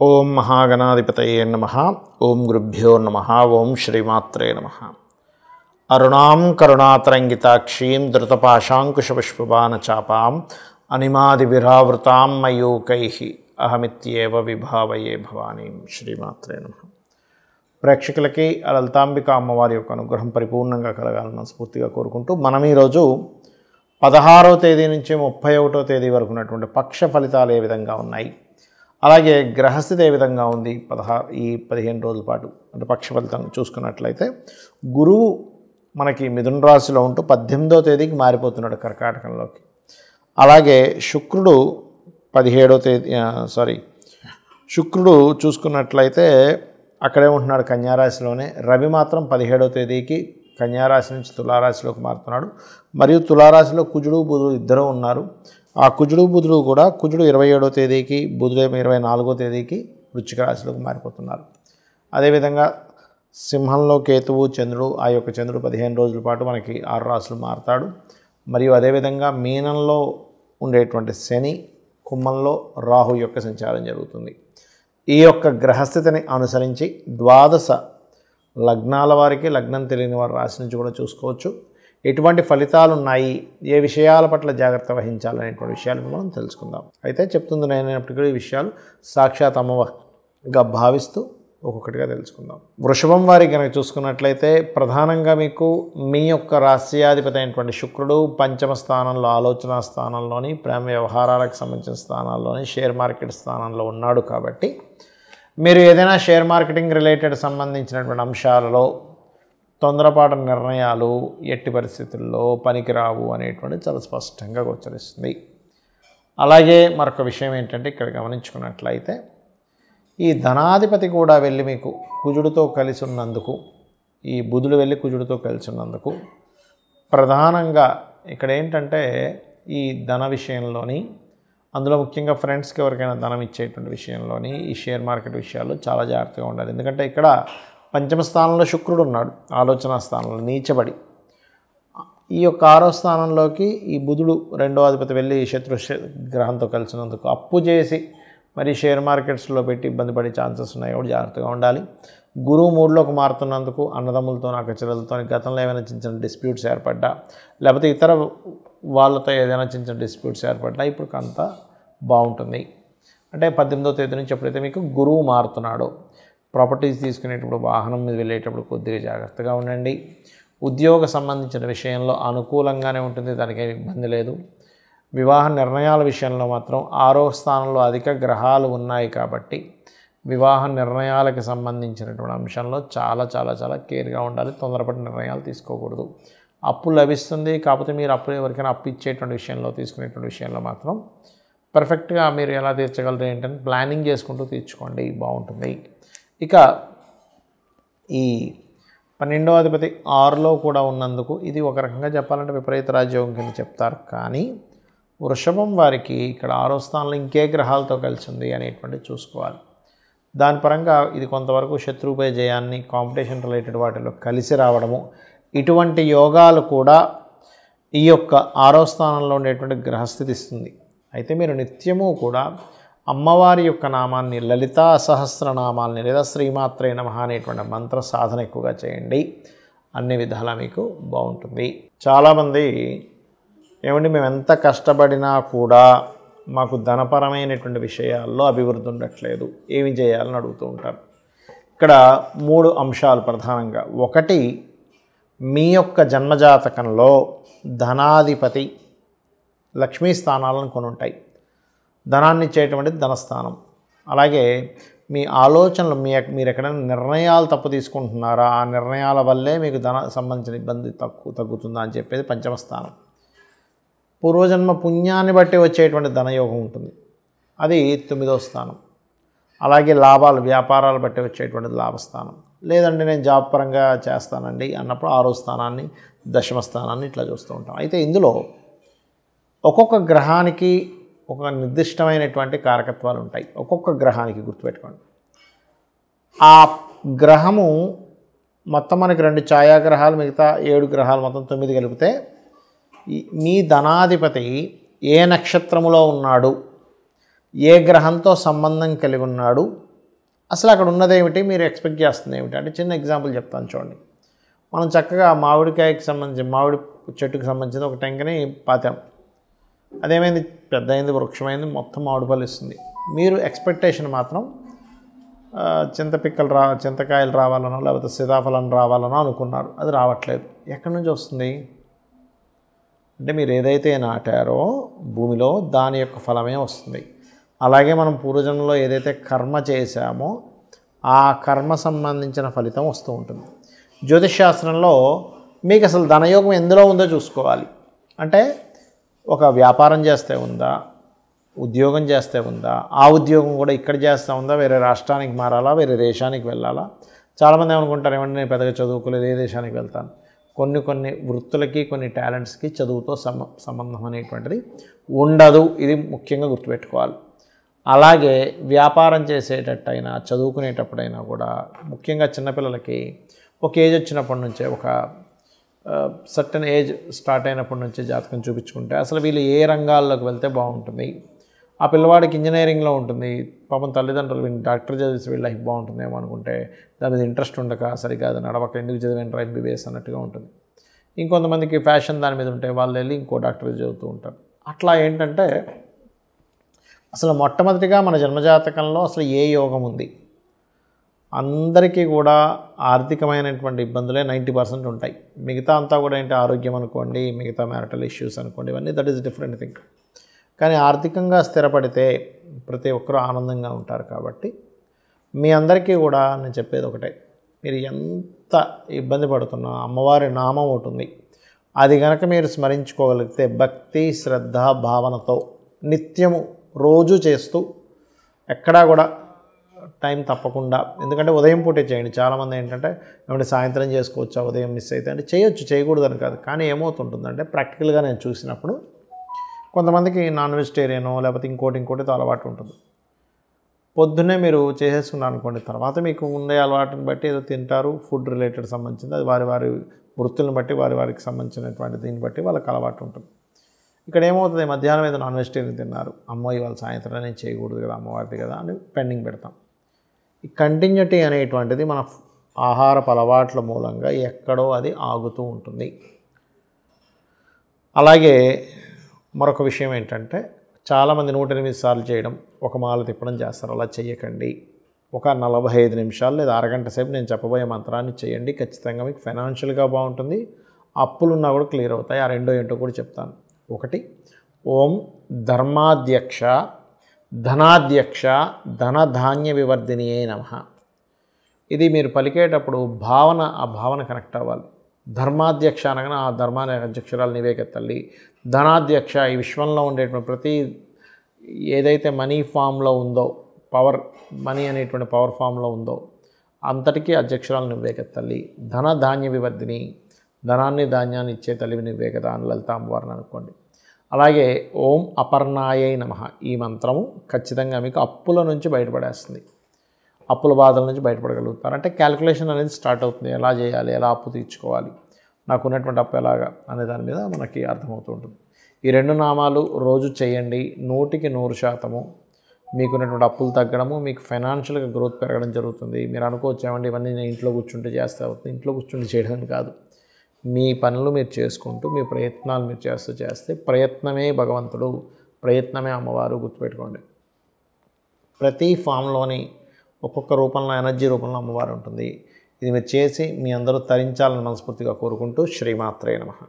ఓం మహాగణాధిపతయే నమః. ఓం గురుభ్యో నమః. ఓం శ్రీమాత్రే నమః. అరుణాం కరుణాతరంగితాక్షీం ధృతపాశాంకుశపుష్పబాణచాపాం అనిమాదివిరావృతాం మయూకైః అహమిత్యేవ విభావయే భవానీం. శ్రీమాత్రే నమః. ప్రేక్షకులకి లలితాంబిక అమ్మవారి యొక్క అనుగ్రహం పరిపూర్ణంగా కలగాలని స్ఫూర్తిగా కోరుకుంటూ మనం ఈరోజు 16వ తేదీ నుంచి 31వ తేదీ వరకు ఉన్నటువంటి పక్ష ఫలితాలు ఏ విధంగా ఉన్నాయి, అలాగే గ్రహస్థితి ఏ విధంగా ఉంది ఈ 15 రోజుల పాటు అంటే పక్ష ఫలితం చూసుకున్నట్లయితే, గురువు మనకి మిథున రాశిలో ఉంటూ 18వ తేదీకి మారిపోతున్నాడు కర్కాటకంలోకి. అలాగే శుక్రుడు 17వ తేదీ శుక్రుడు చూసుకున్నట్లయితే అక్కడే ఉంటున్నాడు కన్యారాశిలోనే. రవి మాత్రం 17వ తేదీకి కన్యారాశి నుంచి తులారాశిలోకి మారుతున్నాడు. మరియు తులారాశిలో కుజుడు బుధుడు ఇద్దరు ఉన్నారు. ఆ కుజుడు బుధుడు కూడా కుజుడు 27వ తేదీకి, బుధుడేమో 24వ తేదీకి వృశ్చిక రాశిలోకి మారిపోతున్నారు. అదేవిధంగా సింహంలో కేతువు చంద్రుడు, ఆ యొక్క చంద్రుడు 15 రోజుల పాటు మనకి 6 రాశులు మారుతాడు. మరియు అదేవిధంగా మీనంలో ఉండేటువంటి శని, కుంభంలో రాహు యొక్క సంచారం జరుగుతుంది. ఈ యొక్క గ్రహస్థితిని అనుసరించి 12 లగ్నాల వారికి, లగ్నం తెలియని వారి రాశి నుంచి కూడా చూసుకోవచ్చు ఎటువంటి ఫలితాలు ఉన్నాయి, ఏ విషయాల పట్ల జాగ్రత్త వహించాలనేటువంటి విషయాలు మనం తెలుసుకుందాం. అయితే చెప్తుంది నేనైనప్పటికీ ఈ విషయాలు సాక్షాత్ అమ్మగా భావిస్తూ ఒక్కొక్కటిగా తెలుసుకుందాం. వృషభం వారికి కనుక చూసుకున్నట్లయితే ప్రధానంగా మీకు మీ యొక్క రాశ్యాధిపతి అయినటువంటి శుక్రుడు పంచమ స్థానంలో, ఆలోచన స్థానంలోని, ప్రేమ వ్యవహారాలకు సంబంధించిన స్థానాల్లోని, షేర్ మార్కెట్ స్థానంలో ఉన్నాడు. కాబట్టి మీరు ఏదైనా షేర్ మార్కెటింగ్ రిలేటెడ్ సంబంధించినటువంటి అంశాలలో తొందరపాటు నిర్ణయాలు ఎట్టి పరిస్థితుల్లో పనికిరావు అనేటువంటి చాలా స్పష్టంగా గోచరిస్తుంది. అలాగే మరొక విషయం ఏంటంటే, ఇక్కడ గమనించుకున్నట్లయితే ఈ ధనాధిపతి కూడా వెళ్ళి మీకు కుజుడితో కలిసి ఉన్నందుకు, ఈ బుధుడు వెళ్ళి కుజుడితో కలిసి ఉన్నందుకు ప్రధానంగా ఇక్కడ ఏంటంటే ఈ ధన విషయంలోని, అందులో ముఖ్యంగా ఫ్రెండ్స్కి ఎవరికైనా ధనం ఇచ్చేటువంటి విషయంలోని, ఈ షేర్ మార్కెట్ విషయాల్లో చాలా జాగ్రత్తగా ఉండాలి. ఎందుకంటే ఇక్కడ పంచమ స్థానంలో శుక్రుడు ఉన్నాడు, ఆలోచన స్థానంలో నీచబడి. ఈ యొక్క 6వ స్థానంలోకి ఈ బుధుడు 2వ అధిపతి వెళ్ళి శత్రు గ్రహంతో కలిసినందుకు అప్పు చేసి మరి షేర్ మార్కెట్స్లో పెట్టి ఇబ్బంది పడే ఛాన్సెస్ ఉన్నాయి. కూడా జాగ్రత్తగా ఉండాలి. గురువు 3లోకి మారుతున్నందుకు అన్నదమ్ములతో, అక్కచెల్లెలతో గతంలో ఏమైనా చిన్న చిన్న డిస్ప్యూట్స్ ఏర్పడ్డా, లేకపోతే ఇతర వాళ్ళతో ఏదైనా చిన్న చిన్న డిస్ప్యూట్స్ ఏర్పడ్డా ఇప్పుడు అంతా బాగుంటుంది. అంటే 18వ తేదీ నుంచి ఎప్పుడైతే మీకు గురువు మారుతున్నాడో, ప్రాపర్టీస్ తీసుకునేటప్పుడు, వాహనం మీద వెళ్ళేటప్పుడు కొద్దిగా జాగ్రత్తగా ఉండండి. ఉద్యోగ సంబంధించిన విషయంలో అనుకూలంగానే ఉంటుంది, దానికి ఇబ్బంది లేదు. వివాహ నిర్ణయాల విషయంలో మాత్రం 6వ స్థానంలో అధిక గ్రహాలు ఉన్నాయి కాబట్టి వివాహ నిర్ణయాలకు సంబంధించినటువంటి అంశంలో చాలా చాలా చాలా కేర్గా ఉండాలి. తొందరపడి నిర్ణయాలు తీసుకోకూడదు. అప్పు లభిస్తుంది, కాకపోతే మీరు అప్పు ఎవరికైనా అప్పు ఇచ్చేటువంటి విషయంలో, తీసుకునేటువంటి విషయంలో మాత్రం పర్ఫెక్ట్గా మీరు ఎలా తీర్చగలరు ఏంటంటే ప్లానింగ్ చేసుకుంటూ తీర్చుకోండి, బాగుంటుంది. ఇక ఈ 12వ అధిపతి 6లో కూడా ఉన్నందుకు ఇది ఒక రకంగా చెప్పాలంటే విపరీత రాజయోగం కింద చెప్తారు. కానీ వృషభం వారికి ఇక్కడ 6వ స్థానంలో ఇంకే గ్రహాలతో కలిసి ఉంది అనేటువంటి చూసుకోవాలి. దాని పరంగా ఇది కొంతవరకు శత్రువుపై జయాన్ని, కాంపిటీషన్ రిలేటెడ్ వాటిలో కలిసి రావడము, ఇటువంటి యోగాలు కూడా ఈ యొక్క 6వ స్థానంలో ఉండేటువంటి గ్రహస్థితి ఇస్తుంది. అయితే మీరు నిత్యము కూడా అమ్మవారి యొక్క నామాన్ని, లలితా సహస్రనామాల్ని లేదా శ్రీమాత్రే నమః అనేటువంటి మంత్ర సాధన ఎక్కువగా చేయండి. అన్ని విధాలా మీకు బాగుంటుంది. చాలామంది ఏమండి మేము ఎంత కష్టపడినా కూడా మాకు ధనపరమైనటువంటి విషయాల్లో అభివృద్ధి ఉండట్లేదు, ఏమి చేయాలని అడుగుతూ ఉంటారు. ఇక్కడ 3 అంశాలు ప్రధానంగా. ఒకటి, మీ యొక్క జన్మజాతకంలో ధనాధిపతి లక్ష్మీ స్థానాలను కొని ఉంటాయి. ధనాన్ని ఇచ్చేటువంటిది ధనస్థానం. అలాగే మీ ఆలోచనలు, మీరు ఎక్కడైనా నిర్ణయాలు తప్పు తీసుకుంటున్నారా, ఆ నిర్ణయాల వల్లే మీకు ధన సంబంధించిన ఇబ్బంది తగ్గుతుందా అని చెప్పేది పంచమ స్థానం. పూర్వజన్మ పుణ్యాన్ని బట్టి వచ్చేటువంటి ధనయోగం ఉంటుంది, అది 9వ స్థానం. అలాగే లాభాలు, వ్యాపారాలు బట్టి వచ్చేటువంటిది లాభస్థానం. లేదంటే నేను జాబ్ పరంగా చేస్తానండి అన్నప్పుడు 6వ స్థానాన్ని, దశమ స్థానాన్ని ఇట్లా చూస్తూ ఉంటాం. అయితే ఇందులో ఒక్కొక్క గ్రహానికి ఒక నిర్దిష్టమైనటువంటి కారకత్వాలు ఉంటాయి. ఒక్కొక్క గ్రహానికి గుర్తుపెట్టుకోండి. ఆ గ్రహము మొత్తం మనకి 2 ఛాయాగ్రహాలు, మిగతా 7 గ్రహాలు మొత్తం 9 కలిపితే మీ ధనాధిపతి ఏ నక్షత్రములో ఉన్నాడు, ఏ గ్రహంతో సంబంధం కలిగి ఉన్నాడు, అసలు అక్కడ ఉన్నదేమిటి, మీరు ఎక్స్పెక్ట్ చేస్తుంది ఏమిటి అంటే చిన్న ఎగ్జాంపుల్ చెప్తాను చూడండి. మనం చక్కగా మామిడికాయకి సంబంధించి మామిడి చెట్టుకు సంబంధించిన ఒక టెంకని పాతాం. అదేమైంది, పెద్ద అయింది, వృక్షమైంది, మొత్తం మామిడి పళ్ళు ఇస్తుంది. మీరు ఎక్స్పెక్టేషన్ మాత్రం చింతకాయలు రావాలనో లేకపోతే సీతాఫలం రావాలనో అనుకున్నారు. అది రావట్లేదు. ఎక్కడి నుంచి వస్తుంది అంటే మీరు ఏదైతే నాటారో భూమిలో దాని యొక్క ఫలమే వస్తుంది. అలాగే మనం పూర్వజన్మలో ఏదైతే కర్మ చేశామో ఆ కర్మ సంబంధించిన ఫలితం వస్తూ ఉంటుంది. జ్యోతిష్ శాస్త్రంలో మీకు అసలు ధనయోగం ఎందులో ఉందో చూసుకోవాలి. అంటే ఒక వ్యాపారం చేస్తే ఉందా, ఉద్యోగం చేస్తే ఉందా, ఆ ఉద్యోగం కూడా ఇక్కడ చేస్తూ ఉందా, వేరే రాష్ట్రానికి మారాలా, వేరే దేశానికి వెళ్ళాలా. చాలామంది ఏమనుకుంటారు, ఏమంటే నేను పెద్దగా చదువుకోలేదు, ఏ దేశానికి వెళ్తాను. కొన్ని వృత్తులకి కొన్ని టాలెంట్స్కి చదువుతో సంబంధం అనేటువంటిది ఉండదు. ఇది ముఖ్యంగా గుర్తుపెట్టుకోవాలి. అలాగే వ్యాపారం చేసేటట్టయినా చదువుకునేటప్పుడైనా కూడా ముఖ్యంగా చిన్నపిల్లలకి ఒక ఏజ్ వచ్చినప్పటి నుంచే, ఒక సర్టన్ ఏజ్ స్టార్ట్ అయినప్పటి నుంచే జాతకం చూపించుకుంటే అసలు వీళ్ళు ఏ రంగాల్లోకి వెళ్తే బాగుంటుంది. ఆ పిల్లవాడికి ఇంజనీరింగ్లో ఉంటుంది, పాపం తల్లిదండ్రులు వీళ్ళు డాక్టర్ చదివిస్తే వీళ్ళ లైఫ్ బాగుంటుందేమో అనుకుంటే దాని మీద ఇంట్రెస్ట్ ఉండక సరిగ్గా అది నడవక ఎందుకు చదివేంటారు ఎంబీబీఎస్ అన్నట్టుగా ఉంటుంది. ఇంకొంతమందికి ఫ్యాషన్ దాని మీద ఉంటే వాళ్ళు వెళ్ళి ఇంకో డాక్టర్ చదువుతూ ఉంటారు. అట్లా ఏంటంటే అసలు మొట్టమొదటిగా మన జన్మజాతకంలో అసలు ఏ యోగం ఉంది, అందరికీ కూడా ఆర్థికమైనటువంటి ఇబ్బందులే 90% ఉంటాయి. మిగతా అంతా కూడా ఏంటి, ఆరోగ్యం అనుకోండి, మిగతా మ్యారిటల్ ఇష్యూస్ అనుకోండి, ఇవన్నీ దట్ ఈస్ డిఫరెంట్ థింగ్. కానీ ఆర్థికంగా స్థిరపడితే ప్రతి ఒక్కరూ ఆనందంగా ఉంటారు. కాబట్టి మీ అందరికీ కూడా నేను చెప్పేది ఒకటే, మీరు ఎంత ఇబ్బంది పడుతున్నా అమ్మవారి నామం ఒకటి ఉంది, అది కనుక మీరు స్మరించుకోగలిగితే భక్తి శ్రద్ధ భావనతో నిత్యము రోజు చేస్తూ ఎక్కడా కూడా టైం తప్పకుండా, ఎందుకంటే ఉదయం పూటే చేయండి. చాలామంది ఏంటంటే ఏమంటే సాయంత్రం చేసుకోవచ్చా, ఉదయం మిస్ అయితే అంటే చేయొచ్చు, చేయకూడదని కాదు. కానీ ఏమవుతుంటుందంటే ప్రాక్టికల్గా నేను చూసినప్పుడు కొంతమందికి నాన్ వెజిటేరియనో లేకపోతే ఇంకోటితో అలవాటు ఉంటుంది. పొద్దున్నే మీరు చేసేసుకున్నారు అనుకోండి, తర్వాత మీకు ఉండే అలవాటుని బట్టి ఏదో తింటారు, ఫుడ్ రిలేటెడ్ సంబంధించింది, అది వారి వృత్తులను బట్టి వారికి సంబంధించినటువంటి దీన్ని బట్టి వాళ్ళకి అలవాటు ఉంటుంది. ఇక్కడ ఏమవుతుంది, మధ్యాహ్నం ఏదో నాన్ వెజిటేరియన్ తిన్నారు, అమ్మ ఇవాళ సాయంత్రం నేను చేయకూడదు కదా, అమ్మవారిది కదా అని పెండింగ్ పెడతాం. ఈ కంటిన్యూటీ అనేటువంటిది మన ఆహారపు అలవాట్ల మూలంగా ఎక్కడో అది ఆగుతూ ఉంటుంది. అలాగే మరొక విషయం ఏంటంటే చాలామంది 108 సార్లు చేయడం, ఒక మాల తిప్పడం చేస్తారు. అలా చేయకండి. ఒక 45 నిమిషాలు లేదా అరగంట సేపు నేను చెప్పబోయే మంత్రాన్ని చేయండి. ఖచ్చితంగా మీకు ఫైనాన్షియల్గా బాగుంటుంది, అప్పులున్నా కూడా క్లియర్ అవుతాయి. ఆ రెండో ఏంటో కూడా చెప్తాను. ఒకటి, ఓం ధర్మాధ్యక్ష ధనాధ్యక్ష ధనధాన్య వివర్ధినియే నమః. ఇది మీరు పలికేటప్పుడు ఆ భావన కనెక్ట్ అవ్వాలి. ధర్మాధ్యక్ష అనగానే ఆ ధర్మాన్ని అధ్యక్షురాలు నీవేక తల్లి. ధనాధ్యక్ష ఈ విశ్వంలో ఉండేటువంటి ప్రతి ఏదైతే మనీ ఫామ్లో ఉందో, మనీ అనేటువంటి పవర్ ఫామ్లో ఉందో అంతటికీ అధ్యక్షురాలు నువ్వే కదా తల్లి. ధనధాన్య వివర్ధిని, ధనాన్ని ధాన్యాన్ని ఇచ్చే తల్లివి నువ్వే కదా అని లలితాంబవారిని అనుకోండి. అలాగే ఓం అపర్ణాయై నమః ఈ మంత్రము ఖచ్చితంగా మీకు అప్పుల నుంచి బయటపడేస్తుంది. అప్పుల బాధల నుంచి బయటపడగలుగుతారు. అంటే క్యాలిక్యులేషన్ అనేది స్టార్ట్ అవుతుంది, ఎలా చేయాలి, ఎలా అప్పు తీర్చుకోవాలి, నాకు ఉన్నటువంటి అప్పు ఎలాగా అనే దాని మీద మనకి అర్థమవుతూ ఉంటుంది. ఈ 2 నామాలు రోజు చేయండి. 100% మీకున్నటువంటి అప్పులు తగ్గడము, మీకు ఫైనాన్షియల్గా గ్రోత్ పెరగడం జరుగుతుంది. మీరు అనుకోవచ్చు ఏమండి ఇవన్నీ నేను ఇంట్లో కూర్చుంటే చేస్తే అవుతుంది. ఇంట్లో కూర్చుంటే చేయడం కాదు, మీ పనులు మీరు చేసుకుంటూ మీ ప్రయత్నాలు మీరు చేస్తే ప్రయత్నమే భగవంతుడు, ప్రయత్నమే అమ్మవారు. గుర్తుపెట్టుకోండి, ప్రతి ఫామ్లోని ఒక్కొక్క రూపంలో ఎనర్జీ రూపంలో అమ్మవారు ఉంటుంది. ఇది మీరు చేసి మీ అందరూ తరించాలని మనస్ఫూర్తిగా కోరుకుంటూ శ్రీమాత్రే నమః.